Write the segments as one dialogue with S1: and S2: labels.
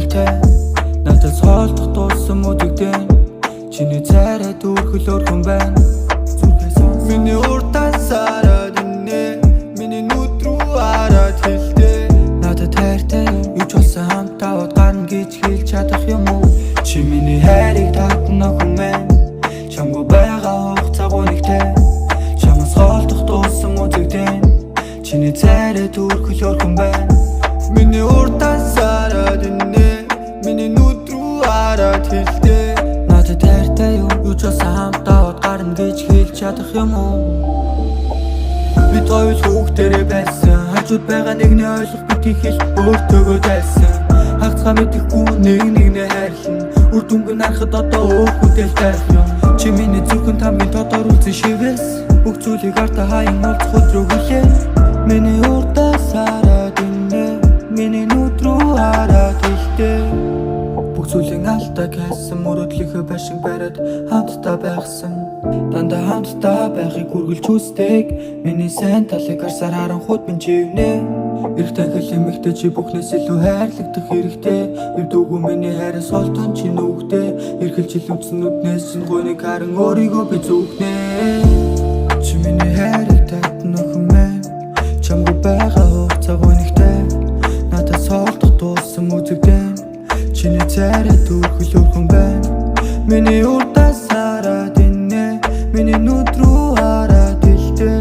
S1: ихтэй надад соолдох тулсан мөдөгдэн чиний царай дүүрхлөөр хүн байна миний уртаа сараад инэ миний нүд рүү хараад хэлдэ надад хайртай юу ч болсон хамтаа бод гарна гэж хэлж чадах юм уу чи миний хайрыг татна хүн мэн чамгүй байгаа хугацаагүй нэгтэй чамаас соолдох тулсан мөдөгдэн чиний царай дүүрхлөөр хүн байна миний уртаа сараад инэ миний нүд рүү хараад хэлдэ надад хайртай юу ч болсон хамтаа бод гарна гэж хэлж чадах юм уу бид хоёр хүүхдэрээ байсан хажууд байгаа нэгний ойлгох бид их л өөртөөгөө дайсан хагцгаа мэдэхгүй нэгнээ хайрлан үр дүнг нь харахад одоо өөр хүнтэй тайлх юм чи миний зүрхэнд хамгийн тодор үлзэн шивээс бүх зүйлийг артаа хаян уулзах өдрөө хүлээ миний уртаа сараад инэ миний нүд рүү хараад хэлдэ бүх зүйлийг алдаа гэсэн мөрөдлөхөө башиг бариад хамтдаа байгсан дандаа хамтдаа байхыг хүргэлж хүсдэг миний сайн талыг харсаар харанхуйд минь живнэ эрэгтэй хэл эмэгтэй чи бүхнээс илүү хайрлагдах хэрэгтэй эв дүүгүй миний хайраас олдон чи нүгтэй эргэлж илүүцэн нүднээс чинь гойныг харан өөрийгөө би зүгнэ чи миний хайрыг татна хүн мэн чамгүй байгаа хугацаагүй нэгтэй надад соолдох тулсан мөдөгдэн чиний царай дүүрхлөөр хүн байна миний уртаа сараад инэ миний нүд рүү хараад хэлдэ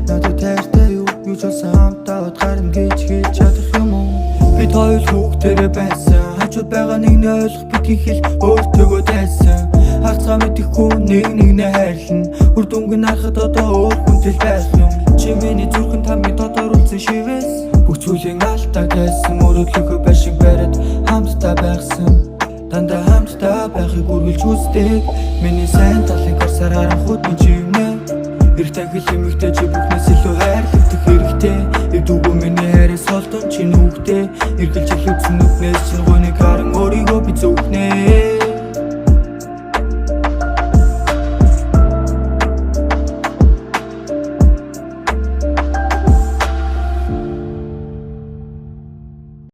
S1: надад хайртай юу ч болсон хамтаа бод гарна гэж хэлж чадах юм уу бид хоёр хүүхдэрээ байсан хажууд байгаа нэгний ойлгох бид их л өөртөөгөө дайсан хагцгаа мэдэхгүй нэгнээ хайрлан үр дүнг нь харахад одоо өөр хүнтэй байх юм чи миний зүрхэнд хамгийн тодор үлзэн шивээс бүх зүйлийг алдаа гэсэн мөрөдлөхөө башиг бариад хамтдаа байгсан дандаа хамтдаа байхыг үргэлж хүсдэг миний сайн талыг харсаар харанхуйд минь живнэ эрэгтэй хэл эмэгтэй чи бүх